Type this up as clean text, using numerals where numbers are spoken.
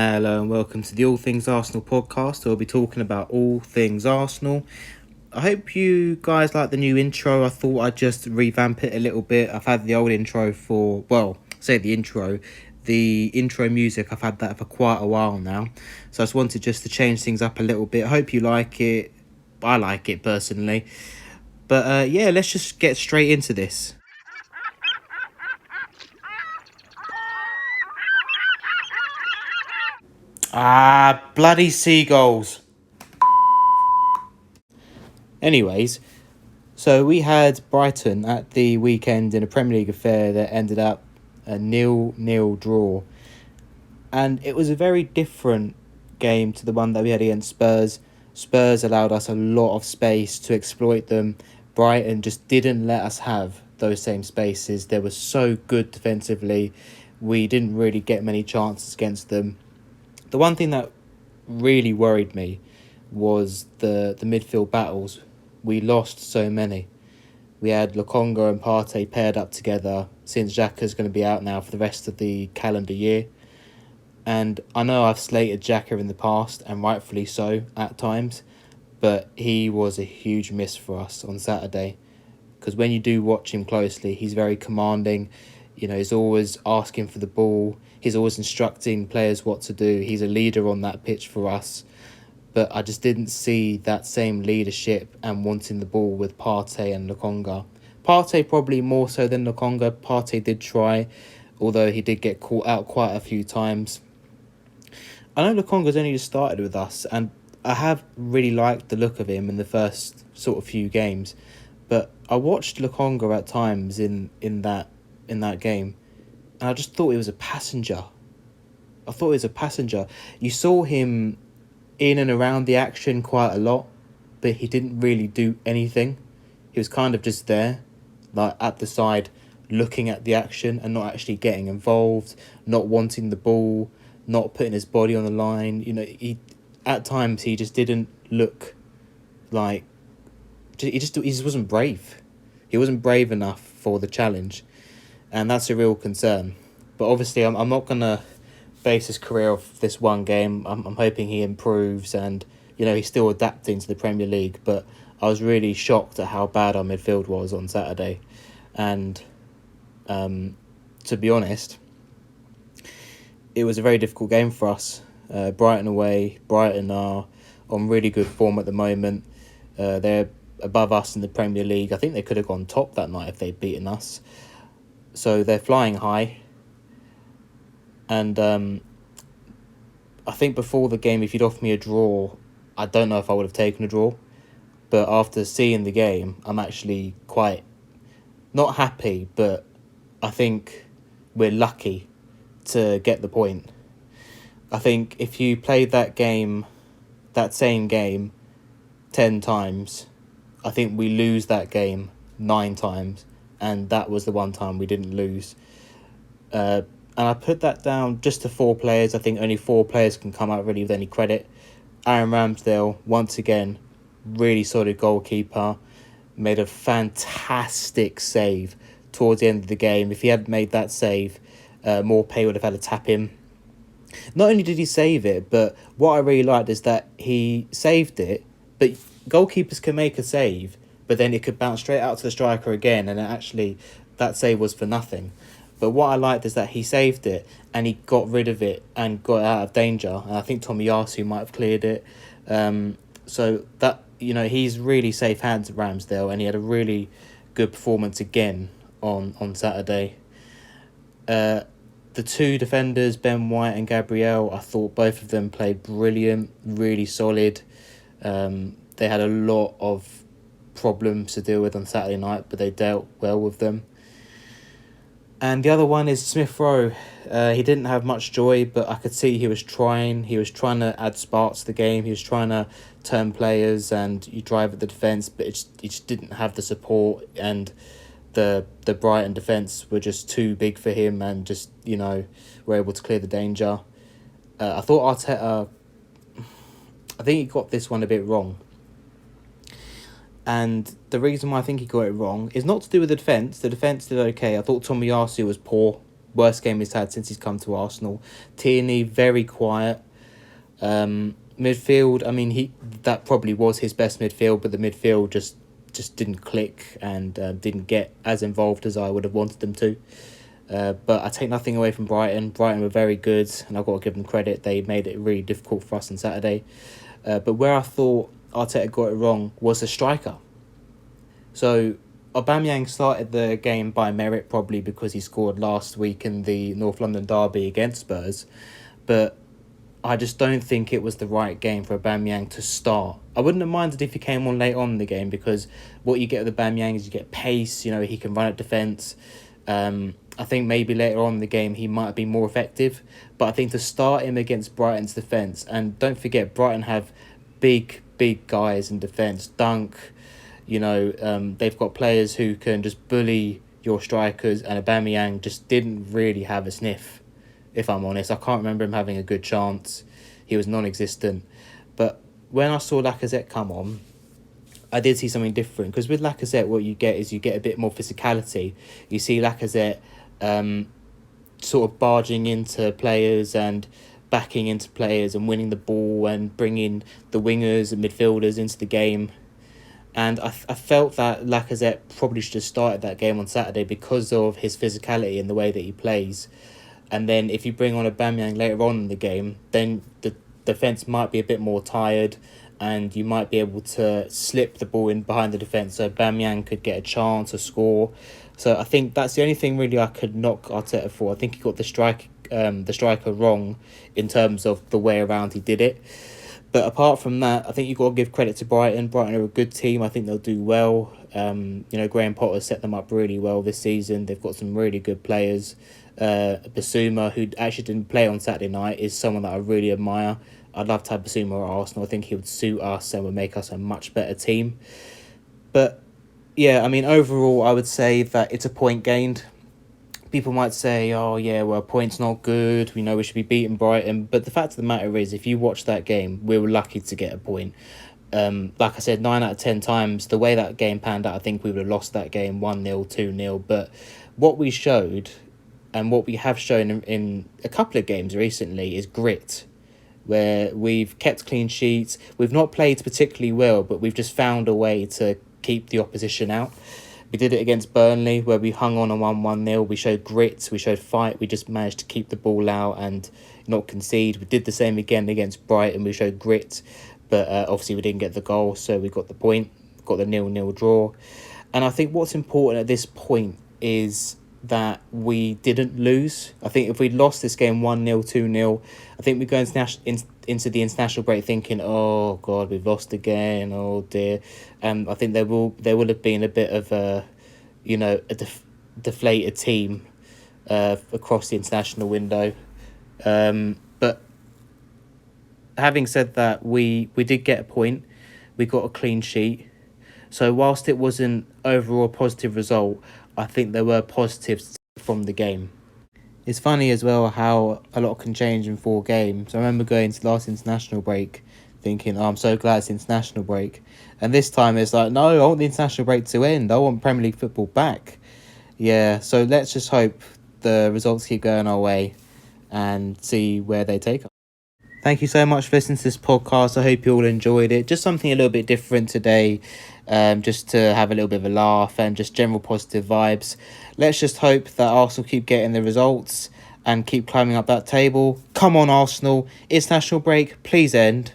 Hello and welcome to the All Things Arsenal podcast. We'll be talking about all things Arsenal. I hope you guys like the new intro. I thought I'd just revamp it a little bit. I've had the old intro the intro music, I've had that for quite a while now. So I just wanted just to change things up a little bit. I hope you like it. I like it personally. But let's just get straight into this. Bloody seagulls. Anyways, so we had Brighton at the weekend in a Premier League affair that ended up a 0-0 draw. And it was a very different game to the one that we had against Spurs. Spurs allowed us a lot of space to exploit them. Brighton just didn't let us have those same spaces. They were so good defensively. We didn't really get many chances against them. The one thing that really worried me was the midfield battles. We lost so many. We had Lokonga and Partey paired up together since Xhaka's going to be out now for the rest of the calendar year. And I know I've slated Xhaka in the past, and rightfully so at times, but he was a huge miss for us on Saturday. Because when you do watch him closely, he's very commanding. You know, he's always asking for the ball. He's always instructing players what to do. He's a leader on that pitch for us. But I just didn't see that same leadership and wanting the ball with Partey and Lokonga. Partey probably more so than Lokonga. Partey did try, although he did get caught out quite a few times. I know Lokonga's only just started with us, and I have really liked the look of him in the first sort of few games. But I watched Lokonga at times in that game, and I just thought he was a passenger. You saw him in and around the action quite a lot, but he didn't really do anything. He was kind of just there, like at the side, looking at the action and not actually getting involved, not wanting the ball, not putting his body on the line. You know, at times he just didn't look like... He just wasn't brave. He wasn't brave enough for the challenge, and that's a real concern. But obviously I'm not going to base his career off this one game. I'm hoping he improves, and you know, he's still adapting to the Premier League. But I was really shocked at how bad our midfield was on Saturday, and to be honest, it was a very difficult game for us. Brighton away. Brighton are on really good form at the moment. They're above us in the Premier League. I think they could have gone top that night if they'd beaten us. So they're flying high. And I think before the game, if you'd offered me a draw, I don't know if I would have taken a draw. But after seeing the game, I'm actually quite not happy, but I think we're lucky to get the point. I think if you played that same game 10 times, I think we lose that game 9 times, and that was the one time we didn't lose. And I put that down just to 4 players. I think only 4 players can come out really with any credit. Aaron Ramsdale, once again, really solid goalkeeper, made a fantastic save towards the end of the game. If he hadn't made that save, Morpay would have had to tap him. Not only did he save it, but what I really liked is that he saved it, but goalkeepers can make a save, but then it could bounce straight out to the striker again, and actually that save was for nothing. But what I liked is that he saved it, and he got rid of it and got out of danger. And I think Tomiyasu might have cleared it. So that, you know, he's really safe hands at Ramsdale, and he had a really good performance again on Saturday. The 2 defenders, Ben White and Gabriel, I thought both of them played brilliant, really solid. They had a lot of problems to deal with on Saturday night, but they dealt well with them. And the other one is Smith Rowe. He didn't have much joy, but I could see he was trying. He was trying to add sparks to the game. He was trying to turn players and you drive at the defence, but he just didn't have the support, and the Brighton defence were just too big for him, and just, you know, were able to clear the danger. I thought Arteta, I think he got this one a bit wrong. And the reason why I think he got it wrong is not to do with the defence. The defence did okay. I thought Tomiyasu was poor. worst game he's had since he's come to Arsenal. Tierney, very quiet. Midfield, I mean, that probably was his best midfield, but the midfield just didn't click and didn't get as involved as I would have wanted them to. But I take nothing away from Brighton. Brighton were very good, and I've got to give them credit. They made it really difficult for us on Saturday. But where I thought Arteta got it wrong was the striker. So Aubameyang started the game by merit, probably because he scored last week in the North London derby against Spurs. But I just don't think it was the right game for Aubameyang to start. I wouldn't have minded if he came on late on in the game, because what you get with Aubameyang is you get pace, he can run at defence. I think maybe later on in the game he might be more effective. But I think to start him against Brighton's defence, and don't forget Brighton have big guys in defence. Dunk, they've got players who can just bully your strikers, and Aubameyang just didn't really have a sniff, if I'm honest. I can't remember him having a good chance. He was non-existent. But when I saw Lacazette come on, I did see something different, because with Lacazette what you get is you get a bit more physicality. You see Lacazette sort of barging into players and backing into players and winning the ball and bringing the wingers and midfielders into the game. And I felt that Lacazette probably should have started that game on Saturday because of his physicality and the way that he plays. And then if you bring on Aubameyang later on in the game, then the defence might be a bit more tired, and you might be able to slip the ball in behind the defence so Aubameyang could get a chance to score. So I think that's the only thing really I could knock Arteta for. I think he got the striker wrong in terms of the way around he did it. But apart from that, I think you've got to give credit to Brighton. Brighton are a good team. I think they'll do well. Graham Potter set them up really well this season. They've got some really good players. Basuma, who actually didn't play on Saturday night, is someone that I really admire. I'd love to have Basuma at Arsenal. I think he would suit us and would make us a much better team. But yeah, I mean, overall, I would say that it's a point gained. People might say, oh yeah, well, a point's not good. We know we should be beating Brighton. But the fact of the matter is, if you watch that game, we were lucky to get a point. Like I said, 9 out of 10 times, the way that game panned out, I think we would have lost that game 1-0, 2-0. But what we showed, and what we have shown in a couple of games recently, is grit, where we've kept clean sheets. We've not played particularly well, but we've just found a way to keep the opposition out. We did it against Burnley, where we hung on 1-0. We showed grit, we showed fight. We just managed to keep the ball out and not concede. We did the same again against Brighton. We showed grit, but obviously we didn't get the goal, so we got the point, got the 0-0 draw. And I think what's important at this point is that we didn't lose. I think if we'd lost this game 1-0, 2-0, I think we go into the international break thinking, oh God, we've lost again, oh dear. I think there will have been a bit of a deflated team across the international window. But having said that, we did get a point. We got a clean sheet. So whilst it wasn't overall a positive result, I think there were positives from the game. It's funny as well how a lot can change in 4 games. I remember going to the last international break thinking, oh, I'm so glad it's international break. And this time it's like, no, I want the international break to end. I want Premier League football back. Yeah, so let's just hope the results keep going our way and see where they take us. Thank you so much for listening to this podcast. I hope you all enjoyed it. Just something a little bit different today, just to have a little bit of a laugh and just general positive vibes. Let's just hope that Arsenal keep getting the results and keep climbing up that table. Come on, Arsenal. International break, please end.